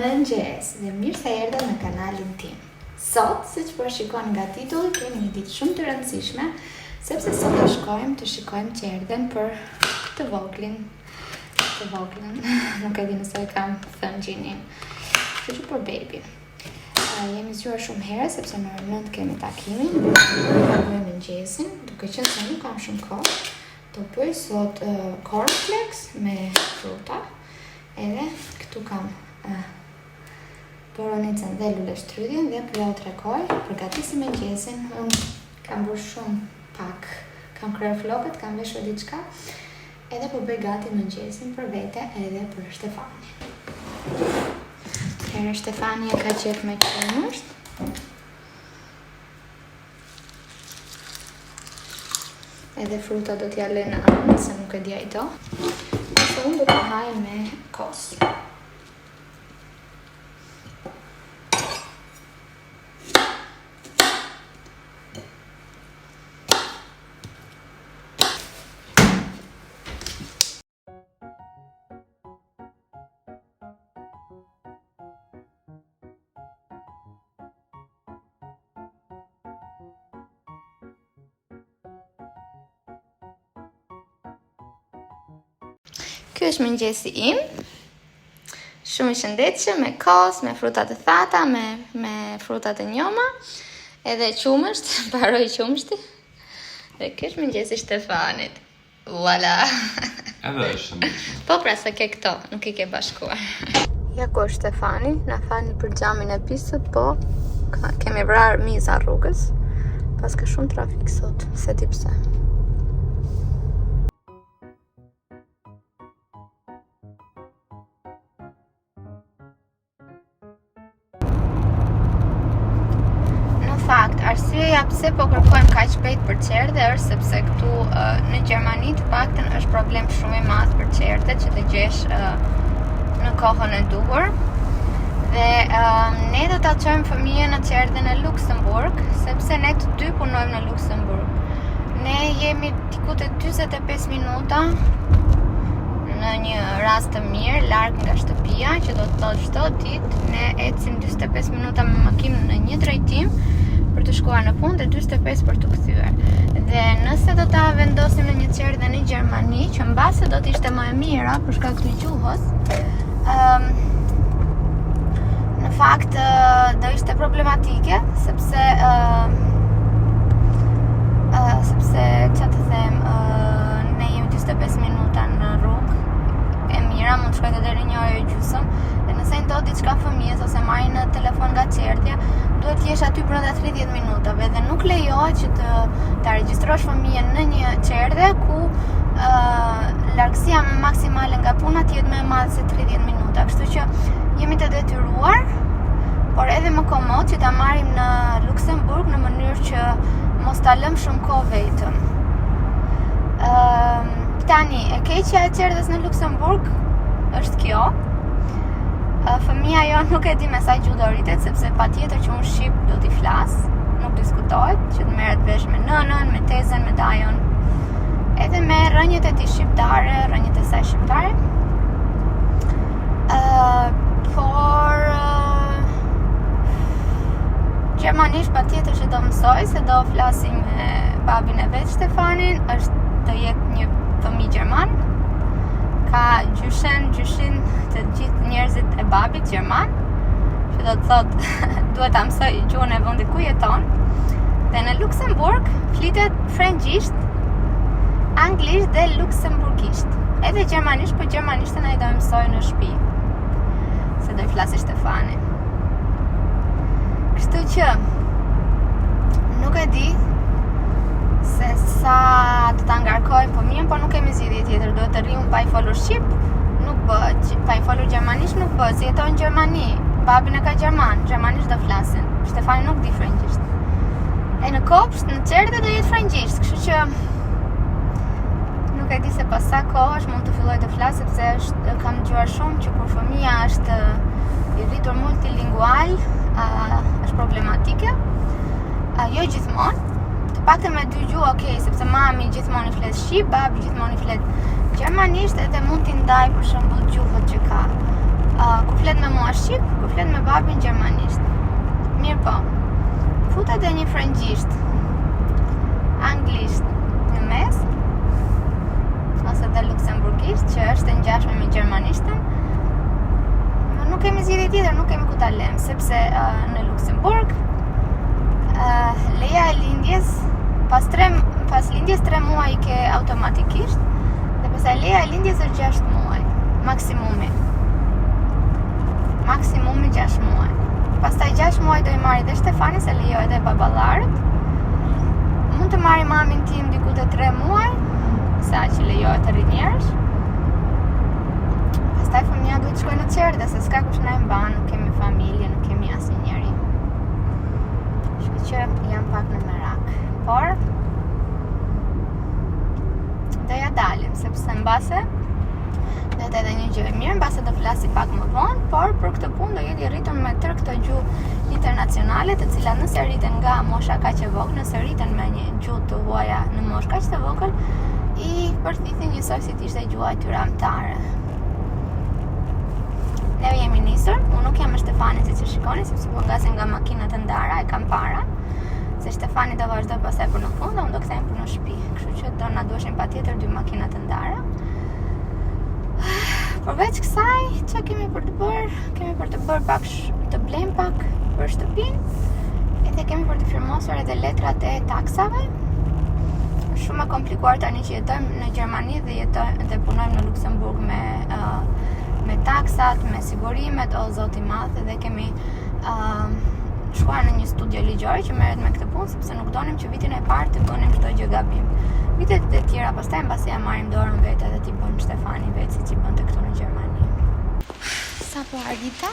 Mëngjes dhe mirë se erdhe në kanalin tim. Sot, siç po shikoni nga titulli, kemi një ditë shumë të rëndësishme, sepse sot do shkojmë të shikojmë qerdhen për të voglin, nuk e di nëse e kam thënë gjinin, që për babyn. Jemi zgjuar shumë herë, sepse në orën 9 kemi takimin, me mëngjesin, duke qenë se nuk kam shumë kohë, do bëj sot cornflakes me fruta, edhe këtu kam boronicën dhe lule shtrydhjen dhe për ja u tregoj, përgatisim mëngjesin. Unë kam bërë shumë pak, kam kryer flokët, kam veshur diçka, edhe po bëj gati mëngjesin për vete edhe për Shtefani. Herë Shtefani e ka qetë me qumësht. Edhe fruta do t'ja lënë anë, se nuk e dja i do. Nëse unë do të haj me kos. Ky është mëngjesi im, shumë i shëndetshëm, me kos, me fruta të thata, me fruta të njoma, edhe qumësht, mbaroi qumështi. Dhe ky është mëngjesi Shtefanit. Voila. Edhe është shëndetshëm. Po pra se ke këto, nuk i ke bashkuar. Ja ku është Shtefani, na falni për xhamin e pistët, po kemi vrarë miza rrugës, pas ka shumë trafik sot, se di pse. Fakt, arsyeja pse po kërkojmë kaq shpejt për qerdhe është sepse këtu në Gjermani të paktën është problem shumë i madh për qerdhet që të gjesh në kohën e duhur. Dhe ne do ta çojmë fëmijën në qerdhen e Luksemburg, sepse ne të dy punojmë në Luksemburg. Ne jemi diku te 45 minuta në një rast të mirë, larg nga shtëpia, që do të thotë çdo ditë ne ecim 45 minuta me makinë në një drejtim për të shkuar në punë dhe 45 për të kthyer. Dhe nëse do ta vendosim në një qerdhe në Gjermani, që mbase do të ishte më e mira për shkak të gjuhës, në fakt do ishte problematike, sepse çfarë të them, ne jemi 45 minuta në rrugë e mira, mund të shkojë deri një orë e gjysmë, dhe nëse ndodh diçka fëmijës ose marrin në telefon nga qerdhja, duhet të jesh aty brenda 30 minutave dhe nuk lejohet që ta regjistrosh fëmijën në një qerdhe ku largësia maksimale nga puna të jetë më e madhe se 30 minuta. Kështu që jemi të detyruar, por edhe më komod që ta marrim në Luksemburg në mënyrë që mos ta lëm shumë kohë vetëm. Tani, e keqja e qerdhes në Luksemburg është kjo. Fëmia jo nuk e di me sa gjuhë do rritet, sepse patjetër që unë shqip do t'i flas, nuk diskutohet, që të merret vesh me nënën, me tezën, me dajon, edhe me rënjët e tij shqiptare, rënjët e saj shqiptare. Por gjermanisht patjetër që do mësoj, se do flasim me babin e vet Shtefanin, do jetë një fëmijë gjerman. Ka gjyshin të gjithë njerëzit e babit gjerman, që do të thotë duhet ta mësoj gjuhën e vendit ku jeton. Dhe në Luksemburg flitet frëngjisht, anglisht dhe luksemburgisht. Edhe gjermanisht, po gjermanishtën ai do mësoj në shtëpi, se do i flasë Shtefani. Kështu që nuk e di se sa do ta ngarkojmë fëmijën, po nuk kemi zgjidhje tjetër, duhet të rrim pa i folur shqip, nuk bëhet, pa i folur gjermanisht nuk bëhet, si jeton në Gjermani, babin e ka gjerman, gjermanisht do flasin, Shtefani nuk di frëngjisht. E në kopsht, në qerdhe do jetë frëngjisht, kështu që nuk e di se pas sa kohësh mund të filloj të flas, sepse kam dëgjuar shumë që kur fëmia është i rritur multilingual, është problematike, jo gjithmonë. Paktën me dy gjuhë, okay, sepse mami gjithmonë i flet shqip, babi gjithmonë i flet gjermanisht, edhe mund t'i ndaj për shembull gjuhët që ka. Kur flet me mua shqip, kur flet me babin gjermanisht. Mirë po, futet e një frëngjisht, anglisht në mes, ose dhe luksemburgisht, që është e ngjashme me gjermanishten. Nuk kemi zgjidhje tjetër, nuk kemi ku ta lëmë, sepse në Luksemburg leja e lindjes pas lindjes 3 muaj ke automatikisht, dhe pastaj leja e lindjes është 6 muaj, maksimumi 6 muaj. Pastaj 6 muaj do i marri dhe Shtefani, se lejohet edhe baballarët. Mund të marri mamin tim diku te 3 muaj, sa që lejohet të rinjerësh. Pastaj fëmia duhet të shkojë në Çerdhe, se s'ka kush na e mban, nuk kemi familje, nuk kemi asnjë njeri. Kështu që jam pak në merak. Por do ja dalim, sepse mbase do të edhe një gjë e mirë, mbase do flasi pak më vonë, por për këtë punë do jetë i rritur me tërë këto gjuhë internacionale, të cilat nëse rriten nga mosha kaq e vogël, nëse rriten me një gjuhë të huaja në moshë kaq të vogël, i përthithin njësoj si t'ishte gjuha e tyre amtare. Ne jemi nisur, unë nuk jam me Shtefani si që shikoni, sepse po ngasim nga makinat e ndara, e kam para, se Shtefani do vazhdoj pastaj për në fund dhe unë do kthejmë për në shtëpi. Kështu që do na duheshin patjetër 2 makinat e ndara. Përveç kësaj, çfarë kemi për të bërë? Kemi për të bërë pak të blejmë pak për shtëpinë, edhe kemi për të firmosur edhe letrat e taksave. Shumë e komplikuar tani që jetojmë në Gjermani dhe punojmë në Luksemburg me taksat, me sigurimet, o zoti i madh, dhe kemi shkuar në një studio ligjore që merret me këtë punë, sepse nuk donim që vitin e parë të bënim çdo gjë gabim. Vitet e tjera pastaj mbasi ja marrim dorën vetë edhe t'i bën Shtefani vetë siç i bënte këtu në Gjermani. Sapo arrita,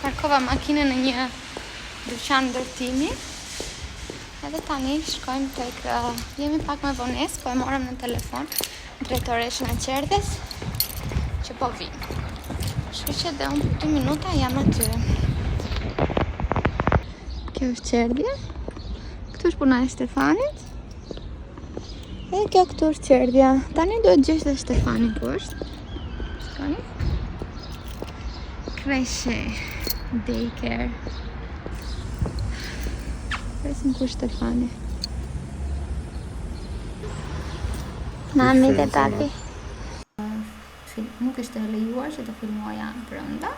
parkova makinën në një dyqan ndërtimi. Edhe tani shkojmë tek jemi pak më vonesë, po e morëm në telefon drejtoreshën e Çerdhes që po vim. Kështu që dhe unë për 2 minuta jam aty. Kjo është Çerdhja. Këtu është puna e Stefanit. Edhe kjo këtu është Çerdhja. Tani duhet gjesh dhe Shtefani ku është. Shkoni. Kreshe, daycare. Presim ku është Shtefani. Mami dhe papi. Nuk ishte lejuar që të filmoja brenda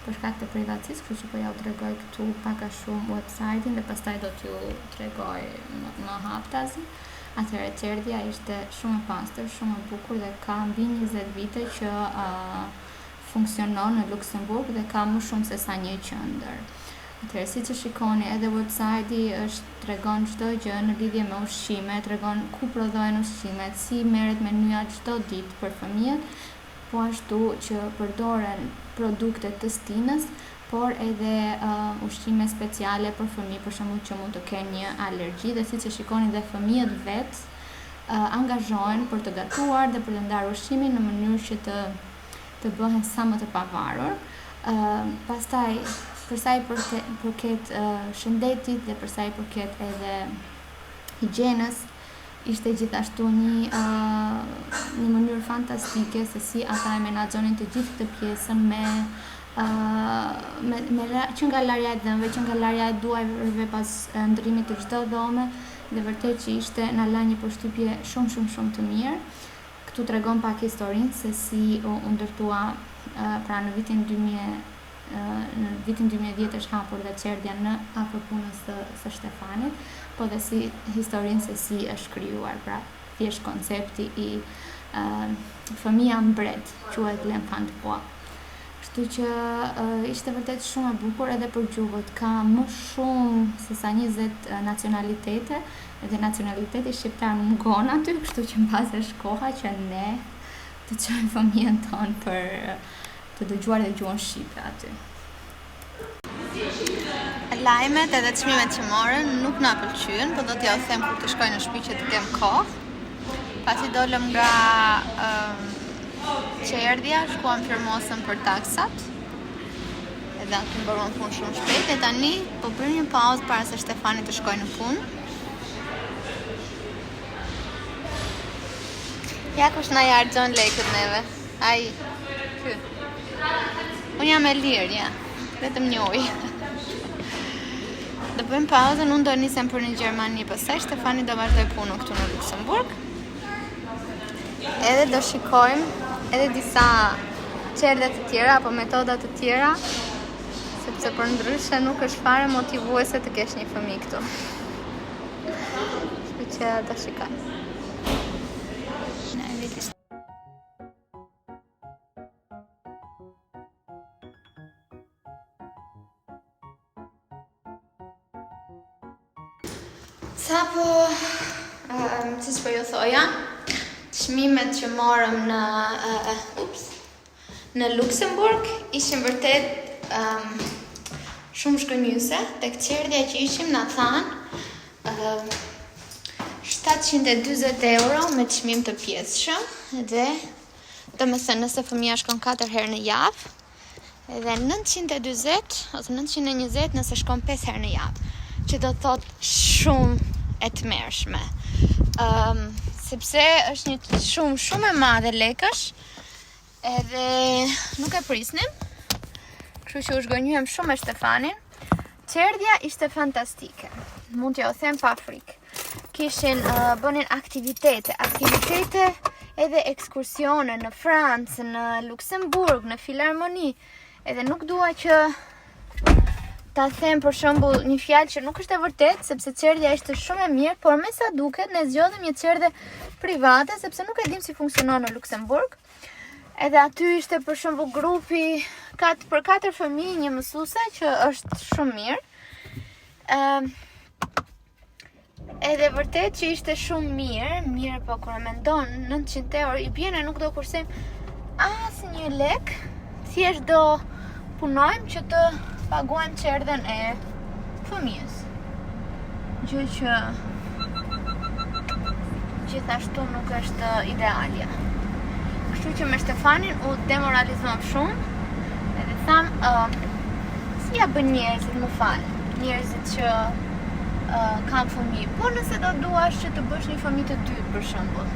për shkak të privatësisë, kështu që po ja u tregoj këtu pak a shumë website-in dhe pastaj do t'ju tregoj më haptazi. Atëherë Çerdhja ishte shumë e pastër, shumë e bukur dhe ka mbi 20 vite që funksionon në Luksemburg dhe ka më shumë se sa një qendër. Atëherë siç e shikoni edhe website-i tregon çdo gjë në lidhje me ushqime, tregon ku prodhohen ushqimet, si merret menyja çdo ditë për fëmijët, po ashtu që përdoren produkte të stinës, por edhe ushqime speciale për fëmijë, për shembull që mund të kenë një alergji, dhe siç e shikoni dhe fëmijët vetë angazhohen për të gatuar dhe për të ndarë ushqimin në mënyrë që të bëhen sa më të pavarur. Pastaj për sa i përket shëndetit dhe për sa i përket edhe higjienës, ishte gjithashtu një mënyrë fantastike se si ata e menaxhonin të gjithë këtë pjesën që nga larja e dhëmbëve, që nga larja e duajve pas ndërrimit të çdo dhome, dhe vërtet që ishte na la një përshtypje shumë të mirë. Këtu tregon pak historinë se si u ndërtua pra në vitin 2010 është hapur dhe Çerdhja në afër punës së Shtefanit, po dhe si historinë se si është krijuar, pra thjesht koncepti i fëmia mbret, quhet l'enfant roi. Kështu që ishte vërtet shumë e bukur edhe për gjuhët, ka më shumë se sa 20 nacionalitete, dhe nacionaliteti shqiptar mungon aty, kështu që mbas është koha që ne të çojmë fëmijën tonë për të dëgjuar dhe gjuhën shqipe aty. Lajmet edhe çmimet që morën nuk na pëlqyen, po do t'ja u them kur të shkoj në shtëpi që të kem kohë. Pasi dolëm nga Çerdhja, shkuam firmosëm për taksat. Edhe aty mbaruam punë shumë shpejt e tani po bëjmë një pauzë para se Shtefani të shkojë në punë. Ja kush na harxhon lekët neve. Ai. Ky. Unë jam e lirë, ja. Vetëm një ujë. Do bëjmë pauzën, unë do nisem për në Gjermani, pastaj Stefani do vazhdoj punën këtu në Luksemburg. Edhe do shikojmë edhe disa çerdhe të tjera apo metoda të tjera, sepse për ndryshe nuk është fare motivuese të kesh një fëmijë këtu. Kështu që do shikojmë. Sapo, siç po ju thoja, çmimet që morëm në Luksemburg ishin vërtet shumë shkënjyse. Tek çerdhja që ishim na thanë 740 euro me çmim të pjesëshëm dhe domethënë nëse fëmia shkon 4 herë në javë, edhe 940 ose 920 nëse shkon 5 herë në javë, që do thot shumë e tmerrshme. Sepse është një shumë e madhe lekësh, edhe nuk e prisnim. Kështu që u zgënjyem shumë me Stefanin. Çerdhja ishte fantastike. Mund t'ja u them pa frikë. Kishin bënin aktivitete edhe ekskursione në Francë, në Luksemburg, në Filharmoni. Edhe nuk dua që ta them për shembull një fjalë që nuk është e vërtetë, sepse çerdhja ishte shumë e mirë, por me sa duket ne zgjodhëm një çerdhe private sepse nuk e dim si funksionon në Luksemburg. Edhe aty ishte për shembull grupi për 4 fëmijë, një mësuese që është shumë mirë. Edhe vërtet që ishte shumë mirë, po kur e mendon 900 euro i bjen e nuk do kursejmë asnjë lek, thjesht do punojmë që të paguajmë çerdhen e fëmijës. Gjë që gjithashtu nuk është idealja. Kështu që me Stefanin u demoralizuam shumë edhe tham si ja bën njerëzit, më fal, njerëzit që kanë fëmijë. Po nëse do duash që të bësh një fëmijë të dytë për shembull.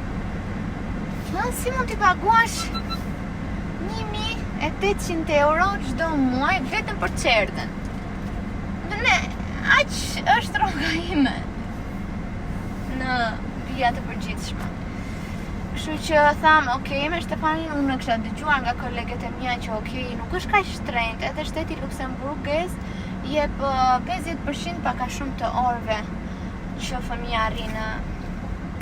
Si mund t'i paguash 1800 euro çdo muaj vetëm për çerdhen? Ne, aq është rroga ime në vija të përgjithshme. Kështu që tham, okay, me Stefanin unë kisha dëgjuar nga kolegët e mia që okay, nuk është kaq shtrenjtë, edhe shteti Luksemburgës jep 50% paka shumë të orëve që fëmia arrin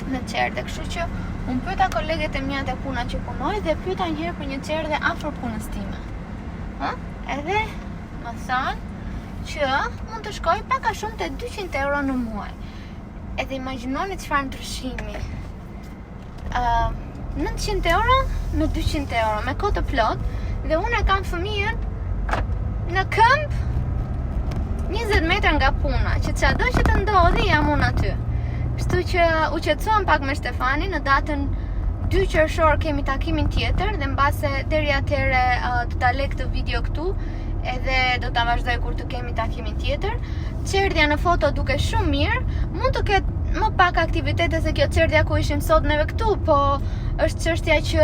në çerdhe. Kështu që unë pyeta kolegët e mia të puna që punoj dhe pyeta një herë për një çerdhe afër punës time. Edhe më thanë që mund të shkoj paka shumë te 200 euro në muaj. Edhe imagjinoni çfarë ndryshimi. 900 euro me 200 euro, me kohë të plot, dhe unë e kam fëmijën në këmbë 20 metra nga puna, që çado që të ndodhi jam unë aty. Kështu që u qetësuam pak me Stefanin, në datën 2 qershor kemi takimin tjetër dhe mbase deri atëherë do ta lë këtë video këtu, edhe do ta vazhdoj kur të kemi takimin tjetër. Çerdhja në foto duket shumë mirë, mund të ketë më pak aktivitete se kjo çerdhja ku ishim sot neve këtu, po është çështja që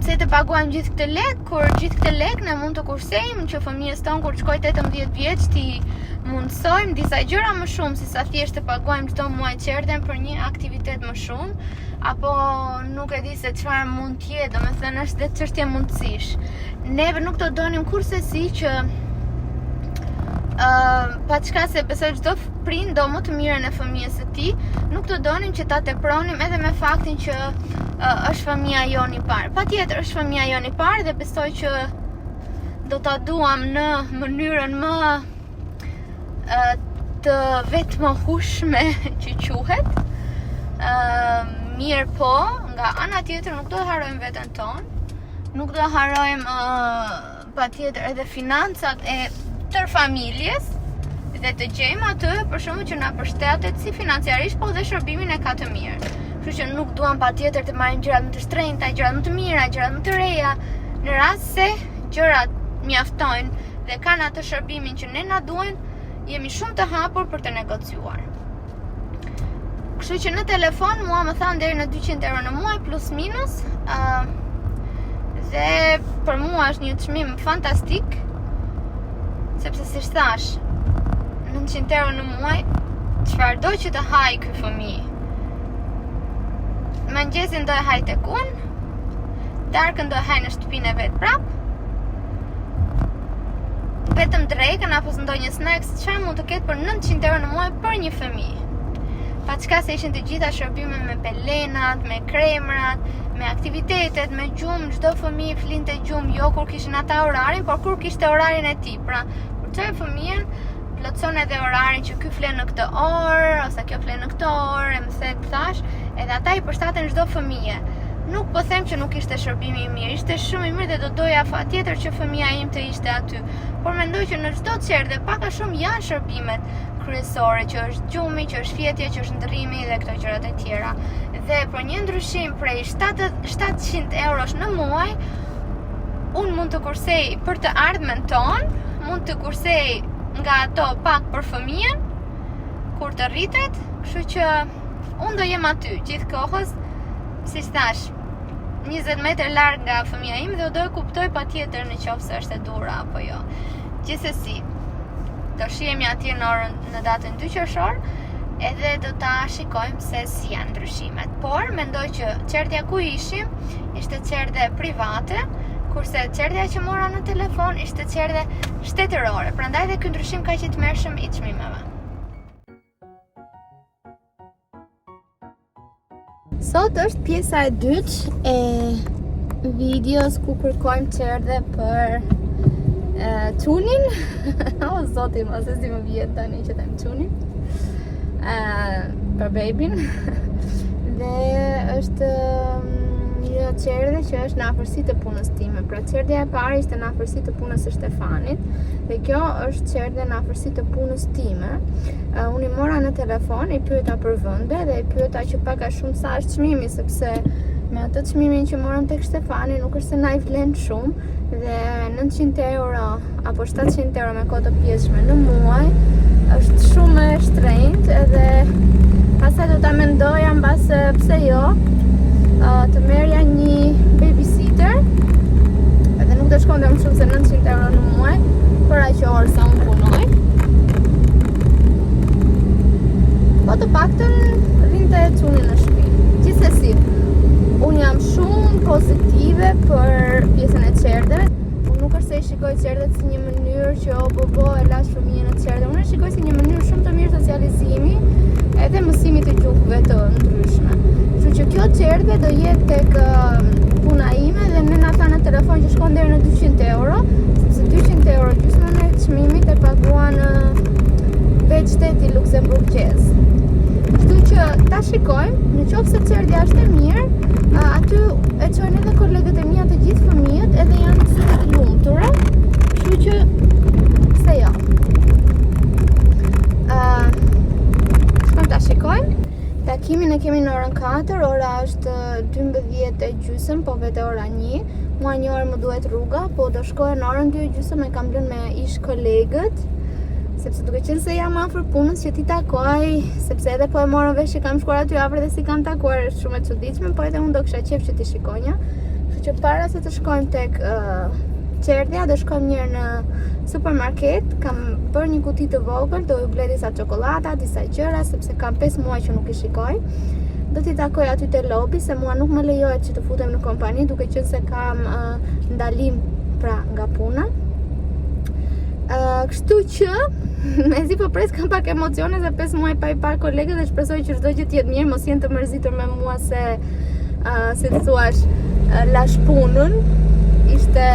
se të paguajmë gjithë këtë lek, kur gjithë këtë lek ne mund të kursejmë që fëmijës tonë kur shkojë 18 vjeç ti mundsojmë disa gjëra më shumë se sa thjesht të paguajmë çdo muaj çerdhen për një aktivitet më shumë, apo nuk e di se çfarë mund të jetë, domethënë është dhe çështje mundësish. Neve nuk do donim kurrësi që pa çka se besoj çdo prind do më të mirën e fëmijës së tij, nuk do donim që ta tepronim edhe me faktin që është fëmia jon i parë. Patjetër është fëmia jon i parë dhe besoj që do ta duam në mënyrën më të vetmohushme që quhet. Mirë po, nga ana tjetër nuk do të harrojmë veten tonë, nuk do harrojmë patjetër edhe financat e tër familjes dhe të gjejmë atë për shkakun që na përshtatet si financiarisht, po dhe shërbimin e ka të mirë. Kështu që nuk duam patjetër të marrim gjërat më të shtrenjta, gjërat më të mira, gjërat më të reja, në rast se gjërat mjaftojnë dhe kanë atë shërbimin që ne na duhen, jemi shumë të hapur për të negociuar. Kështu që në telefon mua më thanë deri në 200 euro në muaj plus minus, Dhe për mua është një çmim fantastik, sepse si thash, 900 euro në muaj, çfarëdo që të haj ky fëmijë. Mëngjesin do e haj tek unë, darkën do e haj në shtëpinë e vet prap. Vetëm drekën apo ndonjë snacks, çfarë mund të ketë për 900 euro në muaj për një fëmijë. Pa çka se ishin të gjitha shërbime me pelenat, me kremrat, me aktivitetet, me gjumë, çdo fëmijë flinte gjumë, jo kur kishin ata orarin, por kur kishte orarin e tij. Pra, kur çoj fëmijën, plotson edhe orarin që ky flen në këtë orë, ose kjo flen në këtë orë, më thash, edhe ata i përshtaten çdo fëmijë. Nuk po them që nuk ishte shërbimi i mirë, ishte shumë i mirë dhe do doja patjetër që fëmia im të ishte aty. Por mendoj që në çdo çerdhe pak a shumë janë shërbimet kryesore, që është gjumi, që është fjetja, që është ndërrimi dhe këto gjërat e tjera. Dhe për një ndryshim prej 700 eurosh në muaj, unë mund të kursej për të ardhmen ton, mund të kursej nga ato pak për fëmijën kur të rritet, kështu që unë do jem aty gjithkohës, si thash, 20 metër larg nga fëmia im dhe do e kuptoj patjetër në qoftë se është e dura apo jo. Gjithsesi, do shihemi atje në datën 2 qershor, edhe do ta shikojmë se si janë ndryshimet. Por mendoj që çerdhja ku ishim ishte çerdhe private, kurse çerdhja që mora në telefon ishte çerdhe shtetërore. Prandaj dhe ky ndryshim kaq i tmerrshëm i çmimeve. Sot është pjesa e dytë e videos ku kërkojmë çerdhe për tunin. O zoti, ma se si më vjen tani që them tunin. Për babyn. Dhe është një çerdhe që është në afërsi të punës time. Pra çerdhja e parë ishte në afërsi të punës së Stefanit dhe kjo është çerdhe në afërsi të punës time. Unë i mora në telefon, i pyeta për vende dhe i pyeta që pak a shumë sa është çmimi, sepse me atë çmimin që morëm tek Stefani nuk është se na i vlen shumë dhe 900 euro apo 700 euro me kohë të pjesshme në muaj është shumë e shtrenjtë edhe pastaj do ta mendoja mbase pse jo të merrja një babysitter edhe nuk do shkonte më shumë se 900 euro në muaj për aq orë sa unë punoj. Po të paktën rinte çuni në shtëpi. Gjithsesi, unë jam shumë pozitive për pjesën e çerdheve. Unë nuk është se i shikoj çerdhet si një mënyrë që e lash fëmijën në çerdhe. Unë e shikoj si një mënyrë shumë të mirë socializimi edhe mësimi të gjuhëve të ndryshme. Kështu që kjo çerdhe do jetë tek puna ime dhe ne na tha në telefon që shkon deri në 200 euro, sepse 200 euro gjysmën e çmimit e paguan vetë shteti luksemburgjez. Kështu që ta shikojmë, në qoftë se çerdhja është e mirë, aty e çojnë edhe kolegët e mia të gjithë fëmijët edhe janë shumë të lumtura. Kështu që pse jo. Shkojmë ta shikojmë. Takimin e kemi në orën 4, ora është 12:30, po vete ora 1. Mua një orë më duhet rruga, po do shkoja në orën 2:30 e kam lënë me ish kolegët. Sepse duke qenë se jam afër punës që ti takoj, sepse edhe po e morën vesh që kam shkuar aty afër dhe si kam takuar është shumë e çuditshme, po edhe unë do kisha qejf që ti shikonja. Kështu që para se të shkojmë tek çerdhja, do shkojmë njëherë në supermarket, kam bërë një kuti të vogël, do ju ble disa çokolata, disa gjëra, sepse kam 5 muaj që nuk i shikoj. Do t'i takoj aty te lobi, se mua nuk më lejohet që të futem në kompani, duke qenë se kam ndalim pra nga puna. Kështu që mezi po pres kam pak emocione se 5 muaj pa i par kolegët dhe shpresoj që çdo gjë të jetë mirë, mos jenë të mërzitur me mua se si të thuash lash punën. Ishte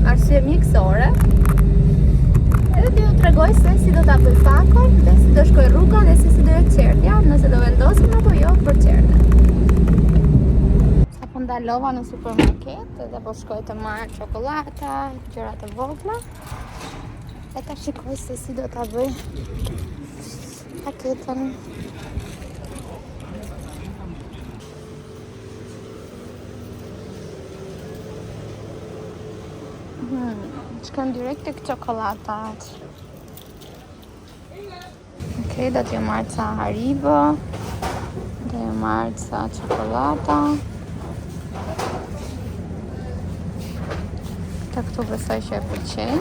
arsye mjekësore. Edhe t'ju tregoj se si do ta bëj fakon, dhe si do shkoj rruga dhe si do jetë çerdhja, nëse do vendosim apo jo për çerdhe. Sapo ndalova në supermarket edhe po shkoj të marr çokolata, gjëra të vogla. E ta shikoj se si do ta bëj paketën. Shkojmë direkt tek çokolatat. Okej, do t'ju marr ca Haribo, do t'ju marr ca çokolata. Të këtu besoj që e pëlqej.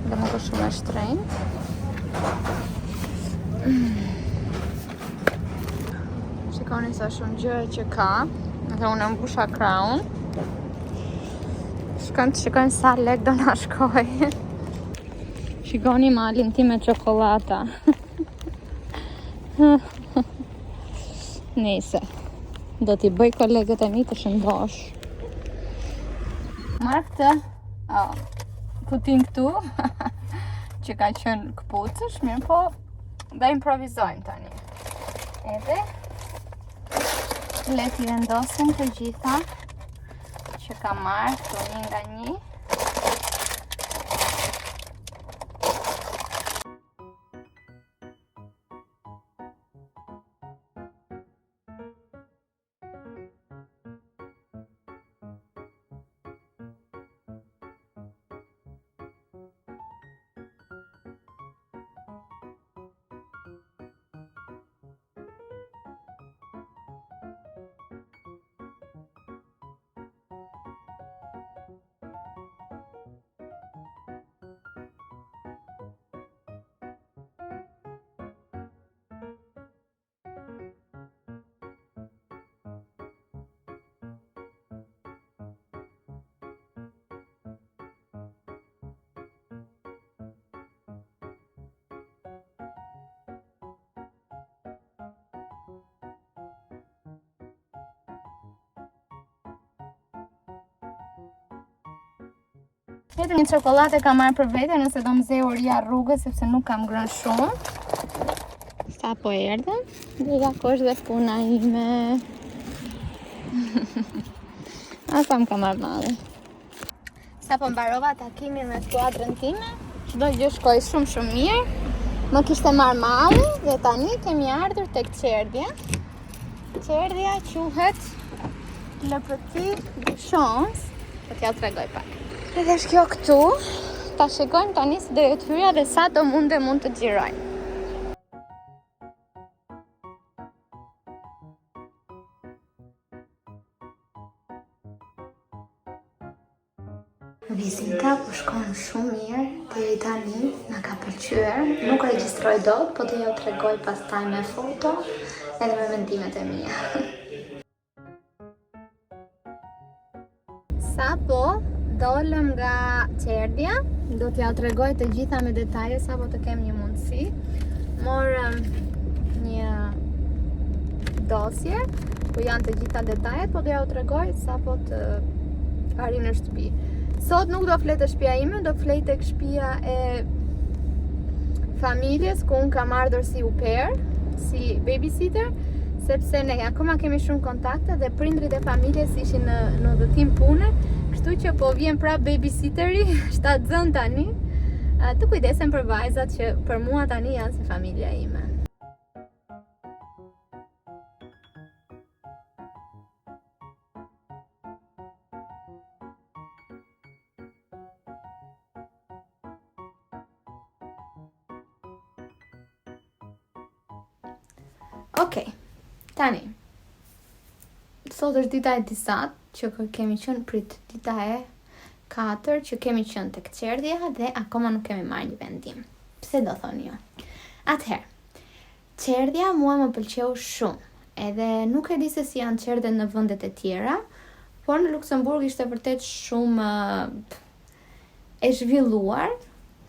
Dhe nuk është shumë e shtrenjtë. Shikoni sa shumë gjëra që ka. Dhe unë mbusha kraun. Shikoni sa lek do na shkoj. Shikoni malin tim me çokolata. Nese. Do t'i bëj kolegët e mi të shëndosh. Marrë këtë kutin këtu që ka qenë këpucësh, mirë po dhe improvizojmë tani. Edhe le t'i vendosim të gjitha që ka marrë këtu një nga një. Vetëm një çokoladë kam marrë për vete nëse do më zeu ria rrugës sepse nuk kam ngrënë shumë. Sa po erdhëm, dhe ja kosh dhe puna ime. Asa më ka marrë madhe. Sa po mbarova takimin me skuadrën time, çdo gjë shkoi shumë mirë. Më kishte marrë malli dhe tani kemi ardhur tek Qerdhja. Qerdhja quhet LPT Bushons, po t'ja tregoj pak. Edhe është kjo këtu, ta shikojmë tani si do jetë hyrja dhe sa do mund të xhirojmë. Vizita po shkon shumë mirë, deri tani na ka pëlqyer. Nuk regjistroj dot, po do t'ju tregoj pastaj me foto edhe me mendimet e mia. Sapo dolëm nga Qerdhja, do t'ja tregoj të gjitha me detaje sapo të kem një mundësi. Morëm një dosje ku janë të gjitha detajet, po do t'ja tregoj sapo të arri në shtëpi. Sot nuk do flet të shtëpia ime, do flet tek shtëpia e familjes ku unë kam ardhur si au pair, si babysitter, sepse ne akoma kemi shumë kontakte dhe prindrit e familjes ishin në udhëtim pune. Kështu që po vjen prap babysitteri, shtatzën tani, të kujdesen për vajzat që për mua tani janë si familja ime. Okej, tani, sot është dita e disat, që kemi qenë prit dita e 4 që kemi qenë tek Qerdhja dhe akoma nuk kemi marrë një vendim. Pse do thoni jo? Atëherë, Qerdhja mua më pëlqeu shumë, edhe nuk e di se si janë qerdhet në vendet e tjera, por në Luksemburg ishte vërtet shumë e zhvilluar,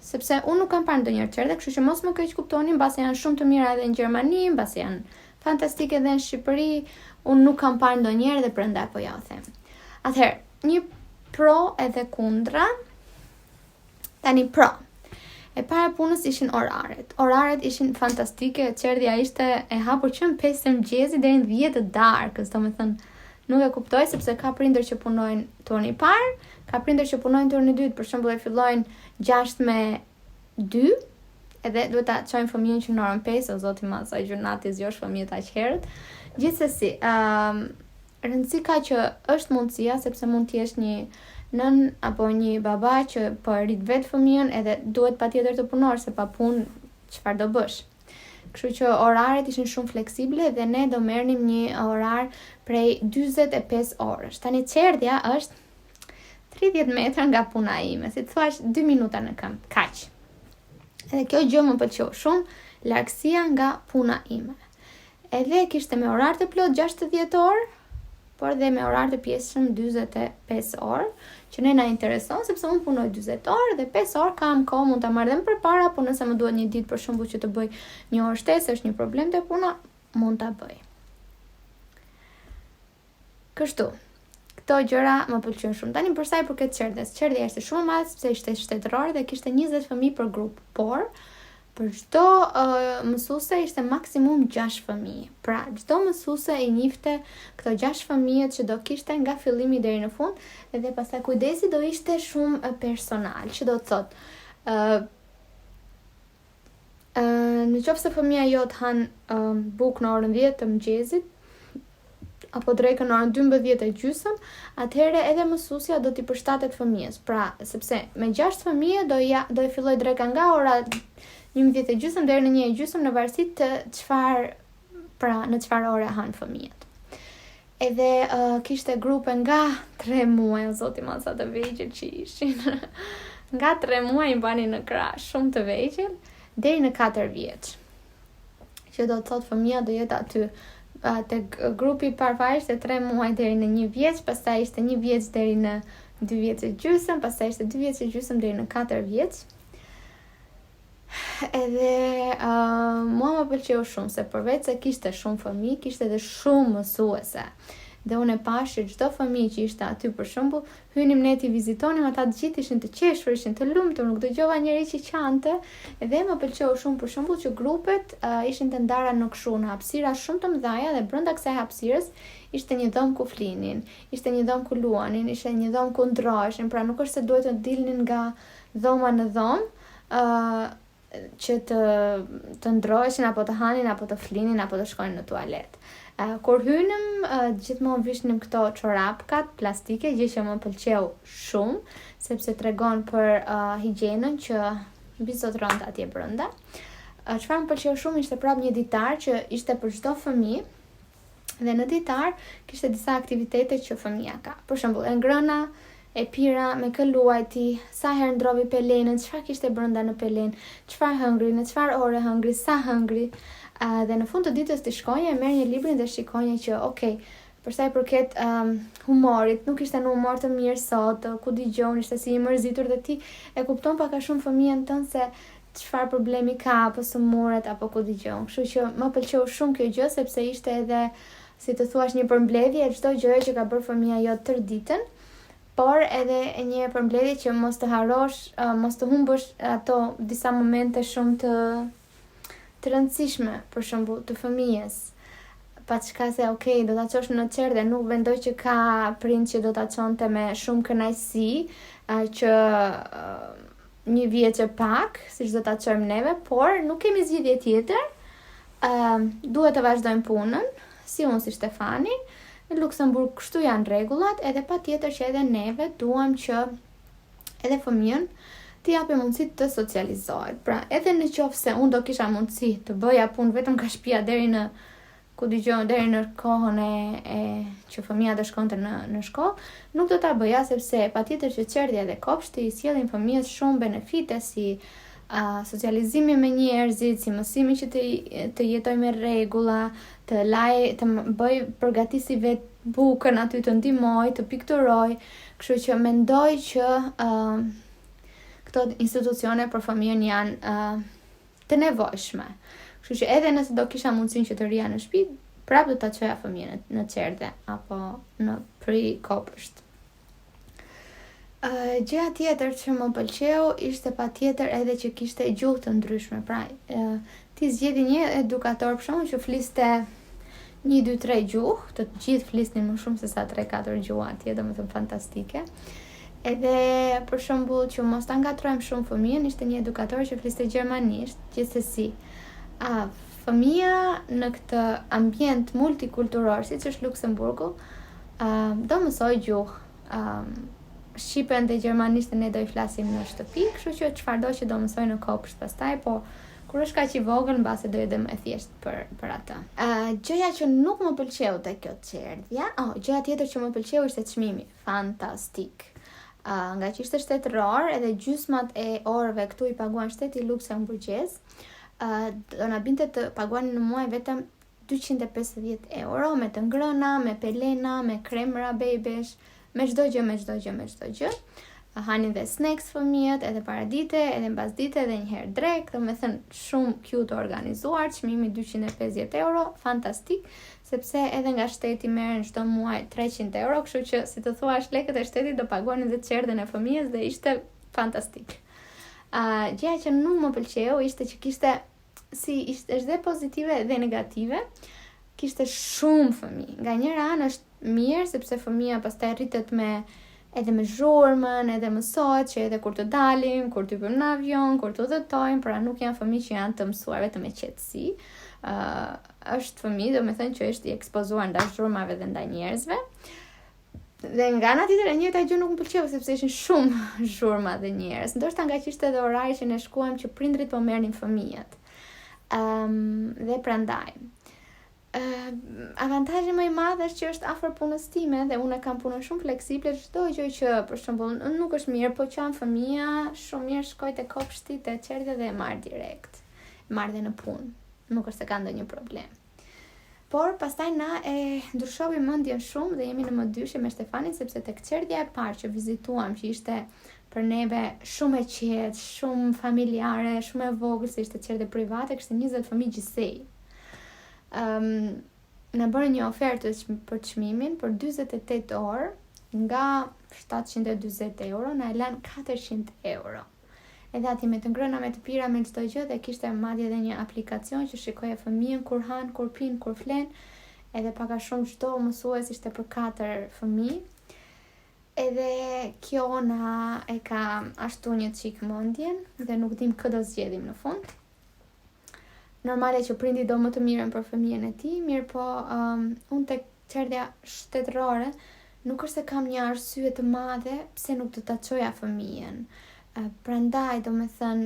sepse unë nuk kam parë ndonjëherë qerdhe, kështu që mos më keq kuptoni, mbase janë shumë të mira edhe në Gjermani, mbase janë fantastike edhe në Shqipëri, unë nuk kam parë ndonjëherë dhe prandaj po ja u them. Atëherë, një pro edhe kundra. Tani pro. E para punës ishin oraret. Oraret ishin fantastike, Qerdhja ishte e hapur që në 5 të mëngjesi deri në 10 të darkës, domethënë nuk e kuptoj sepse ka prindër që punojnë turni i parë, ka prindër që punojnë turni i dytë, për shembull e fillojnë 6:02, edhe duhet ta çojnë fëmijën që në orën 5, o zoti ma sa gjurnati zgjosh fëmijët aq herët. Gjithsesi, rëndësi ka që është mundësia sepse mund të jesh një nën apo një baba që po rrit vetë fëmijën edhe duhet patjetër të punosh se pa punë çfarë do bësh. Kështu që oraret ishin shumë fleksible dhe ne do merrnim një orar prej 45 orësh. Tani Qerdhja është 30 metra nga puna ime, si të thuash 2 minuta në këmbë, kaq. Edhe kjo gjë më pëlqeu shumë, largësia nga puna ime. Edhe kishte me orar të plot 60 orë, por dhe me orar të pjesëshëm 45 orë, që ne na intereson, sepse unë punoj 40 orë dhe 5 orë kam kohë, mund ta marr edhe më përpara, por nëse më duhet një ditë për shembull që të bëj një orë shtesë, është një problem te puna, mund ta bëj. Kështu, këto gjëra më pëlqejnë shumë. Tani për sa i përket çerdhes, çerdhja ishte shumë e madhe sepse ishte shtetërore dhe kishte 20 fëmijë për grup, por për çdo mësuese ishte maksimum 6 fëmijë. Pra, çdo mësuese i njifte këto 6 fëmijët që do kishte nga fillimi deri në fund, dhe pastaj kujdesi do ishte shumë personal, që do të thotë në qoftë se fëmia jot han bukë në orën 10 të mëngjesit, apo drekën në orën 12:30, atëherë edhe mësuesja do t'i përshtatet fëmijës. Pra, sepse me 6 fëmijë do i filloj dreka nga ora 11:30 deri në 1:30 në varësi të në çfarë ore han fëmijët. Edhe kishte grupe nga 3 muaj, o zoti ma sa të vegjël që ishin. Nga 3 muaj i bani në krah, shumë të vegjël, deri në 4 vjeç. Që do të thotë fëmia do jetë aty te grupi paravarisht e 3 muaj deri në 1 vjeç, pastaj ishte 1 vjeç deri në 2 vjeç e gjysmë, pastaj ishte 2 vjeç e gjysmë deri në 4 vjeç. Edhe mua më pëlqeu shumë se përveç se kishte shumë fëmijë, kishte edhe shumë mësuese. Dhe unë e pash që çdo fëmijë që ishte aty për shembull, hynim ne ti vizitonim, ata të gjithë ishin të qeshur, ishin të lumtur, nuk dëgjova njëri që qante. Edhe më pëlqeu shumë për shembull që grupet ishin të ndara në kështu në hapësira shumë të mëdha dhe brenda kësaj hapësirës ishte një dhomë ku flinin, ishte një dhomë ku luanin, ishte një dhomë ku ndroheshin, pra nuk është se duhet të dilnin nga dhoma në dhomë që të ndroheshin apo të hanin apo të flinin apo të shkojnë në tualet. Kur hynim, gjithmonë vishnim këto çorapkat plastike, gjë që më pëlqeu shumë, sepse tregon për higjienën që bizotronte atje brenda. Çfarë më pëlqeu shumë ishte prapë një ditar që ishte për çdo fëmijë, dhe në ditar kishte disa aktivitete që fëmia ka. Për shembull, e ngrëna, e pira, me kë luajti, sa herë ndrovi pelenën, çfarë kishte brenda në pelen, çfarë hëngri, në çfarë ore hëngri, sa hëngri. Dhe në fund të ditës të shkonje, e merr një librin dhe shikonje që, okay, për sa i përket humorit, nuk ishte në humor të mirë sot, ku dëgjon, ishte si i mërzitur dhe ti e kupton pak a shumë fëmijën tënd se çfarë problemi ka, apo sëmurët, apo ku dëgjon. Kështu që më pëlqeu shumë kjo gjë sepse ishte edhe, si të thuash, një përmbledhje e çdo gjëje që ka bërë fëmia jot tër ditën, por edhe një përmbledhje që mos të harrosh, mos të humbësh ato disa momente shumë të rëndësishme, për shembull, të fëmijës. Pa çka se, okay, do ta çosh në çerdhe, nuk mendoj që ka prind që do ta çonte me shumë kënaqësi, që 1 vjeç e pak, siç do ta çojmë neve, por nuk kemi zgjidhje tjetër. Duhet të vazhdojmë punën, si unë si Stefani. Në Luksemburg kështu janë rregullat, edhe patjetër që edhe neve duam që edhe fëmijën të japim mundësi të socializohet. Pra, edhe në qoftë se unë do kisha mundësi të bëja punë vetëm ka shtëpia deri në deri në kohën që fëmia do shkonte në shkollë, nuk do ta bëja sepse patjetër që çerdhja dhe kopshti i sjellin fëmijës shumë benefite si socializimi me njerëzit, si mësimi që të jetoj me rregulla, të bëj përgatisi vetë bukën aty, të ndihmoj, të pikturoj, kështu që mendoj që këto institucione për fëmijën janë të nevojshme. Kështu që edhe nëse do kisha mundësinë që të rija në shtëpi, prapë do ta çoja fëmijën në çerdhe apo në kopësht. Gjëja tjetër që më pëlqeu ishte patjetër edhe që kishte gjuhë të ndryshme. Pra, ti zgjidhi një edukator për shembull që fliste 1, 2, 3 gjuhë, të gjithë flisnin më shumë se sa 3-4 gjuha atje, domethënë fantastike. Edhe për shembull që mos ta ngatrojmë shumë fëmijën, ishte një edukator që fliste gjermanisht, gjithsesi. Fëmia në këtë ambient multikulturor, siç është Luksemburgu, do mësoj gjuhë. Shqipen dhe gjermanishtën ne do i flasim në shtëpi, kështu që çfarëdo që do mësoj në kopsht pastaj, po kur është kaq i vogël, mbase do jetë më e thjeshtë për atë. Gjëja që nuk më pëlqeu te kjo çerdhja, gjëja tjetër që më pëlqeu ishte çmimi, fantastik. Nga që ishte shtetëror, edhe gjysmat e orëve këtu i paguan shteti Luksemburgjes, do na binte të paguanin në muaj vetëm 250 euro, me të ngrëna, me pelena, me kremra bebesh, me çdo gjë. Hanin dhe snacks fëmijët, edhe paradite, edhe mbasdite, edhe një herë drek, domethënë shumë cute organizuar, çmimi 250 euro, fantastik, sepse edhe nga shteti merren çdo muaj 300 euro, kështu që si të thuash lekët e shtetit do paguanin dhe çerdhen e fëmijës dhe ishte fantastik. Gjëja që nuk më pëlqeu ishte që kishte është dhe pozitive dhe negative. Kishte shumë fëmijë. Nga njëra anë është mirë sepse fëmia pastaj rritet edhe me zhurmën, edhe mësohet që edhe kur të dalim, kur të hypim në avion, kur të udhëtojmë, pra nuk janë fëmijë që janë të mësuar vetëm me qetësi. Është fëmijë, domethënë që është i ekspozuar ndaj zhurmave dhe ndaj njerëzve. Dhe nga ana tjetër e njëjta gjë nuk më pëlqeu sepse ishin shumë zhurma dhe njerëz. Ndoshta nga që ishte edhe orari që ne shkuam që prindrit po merrnin fëmijët. Dhe prandaj avantazhi më i madh është që është afër punës time dhe unë kam punën shumë fleksible, çdo gjë që për shembull nuk është mirë, po që fëmia, shumë mirë shkoj te kopshti, te çerdhe dhe e marr direkt. Marr dhe në punë. Nuk është se ka ndonjë problem. Por pastaj na e ndryshoi mendjen shumë dhe jemi në M2 me Stefanin sepse tek çerdhja e parë që vizituam, që ishte për neve shumë e qetë, shumë familjare, shumë e vogël, se ishte çerdhe private, kishte 20 fëmijë gjithsej. Në bërë një ofertë për çmimin për 48 orë nga 720 euro në e lanë 400 euro. Edhe ati me të ngrëna, me të pira, me çdo gjë, dhe kishte madje edhe një aplikacion që shikoje fëmijën kur han, kur pin, kur flen, edhe paka shumë çdo mësues ishte për 4 fëmijë. Edhe kjo na e ka ashtu një çik mendjen dhe nuk dim kë do zgjedhim në fund. Normale që prindi do më të mirën për fëmijën e tij, mirë po unë tek çerdhja shtetërore nuk është se kam një arsye të madhe pse nuk do ta çoja fëmijën. Prandaj, domethënë,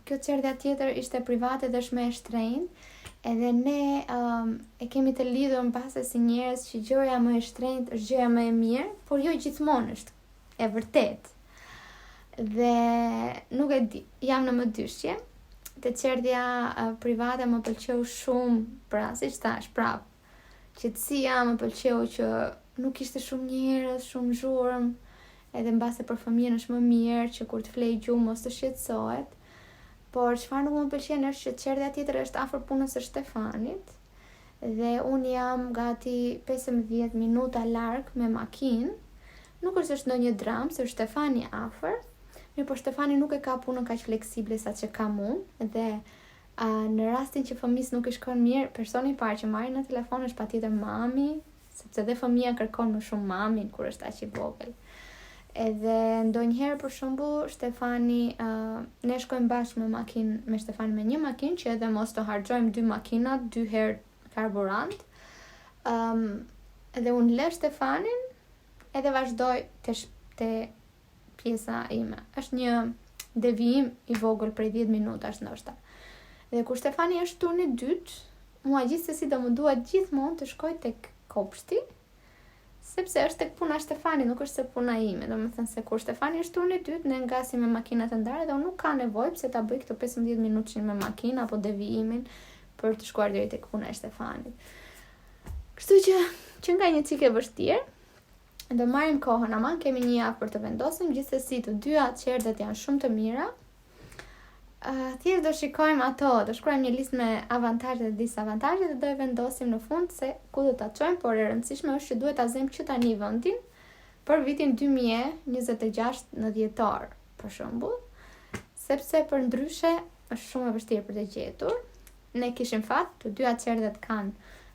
kjo çerdhja tjetër ishte private dhe është më e shtrenjtë, edhe ne e kemi të lidhur mbase si njerëz që gjëja më e shtrenjtë është gjëja më e mirë, por jo gjithmonë është e vërtet. Dhe nuk e di, jam në M2. Te çerdhja private më pëlqeu shumë, pra siç thash, prap. Qetësia më pëlqeu që nuk ishte shumë njerëz, shumë zhurmë, edhe mbase për fëmijën është më mirë që kur të flej gjumë mos të shqetësohet. Por çfarë nuk më pëlqen është që çerdhja tjetër është afër punës së Stefanit dhe unë jam gati 15 minuta larg me makinë. Nuk është ndonjë dramë se është Stefani afër. Mirë, po Stefani nuk e ka punën kaq fleksible sa që kam unë dhe në rastin që fëmis nuk i shkon mirë, personi i parë që marrin në telefon është patjetër mami, sepse dhe fëmia kërkon më shumë mamin kur është aq i vogël. Edhe ndonjëherë për shembull Stefani ne shkojmë bashkë me Stefani me një makinë që edhe mos të harxojmë 2 makina, 2 herë karburant. Edhe unë lë Stefanin edhe vazhdoj te pjesa ime. Është një devijim i vogël prej 10 minutash ndoshta. Dhe kur Stefani është turni 2, mua gjithsesi do më duhet gjithmonë të shkoj tek kopshti, sepse është tek puna Stefani, nuk është se puna ime. Domethënë se kur Stefani është turni 2, ne ngasim me makinat e ndarë dhe unë nuk ka nevojë pse ta bëj këto 15 minutshin me makinë apo devijimin për të shkuar deri tek puna e Stefanit. Kështu që nga një çike vështirë, do marrim kohën, ama kemi një javë për të vendosim, gjithsesi të dyja çerdhet janë shumë të mira. Thjesht do shikojmë ato, do shkruajmë një listë me avantazhe dhe disavantazhe dhe do e vendosim në fund se ku do ta çojmë, por e rëndësishme është që duhet ta zëjmë që tani vendin për vitin 2026 në dhjetor, për shembull, sepse për ndryshe është shumë e vështirë për të gjetur. Ne kishim fat, të dyja çerdhet kanë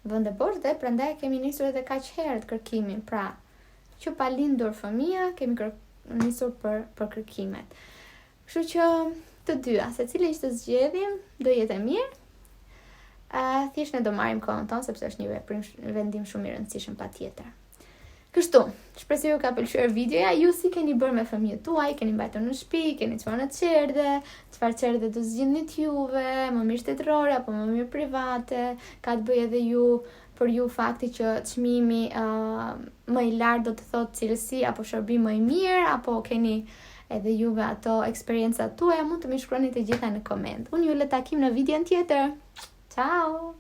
vende bosh dhe prandaj kemi nisur edhe kaq herët kërkimin, pra që pa lindur fëmia, kemi nisur për kërkimet. Kështu që të dyja, se cilin që të zgjedhim, do jetë e mirë. Thjesht ne do marrim kohën tonë, sepse është një vendim shumë i rëndësishëm patjetër. Kështu, shpresoj ju ka pëlqyer videoja. Ju si keni bërë me fëmijët tuaj, keni mbajtur në shtëpi, keni çuar në çerdhe, çfarë çerdhe do zgjidhnit juve, më mirë shtetërore apo më mirë private, ka të bëjë edhe ju për ju fakti që çmimi më i lartë do të thotë cilësi apo shërbim më i mirë, apo keni edhe juve ato eksperiencat tuaja, mund të më shkruani të gjitha në koment. Unë ju le takim në videon tjetër. Ciao!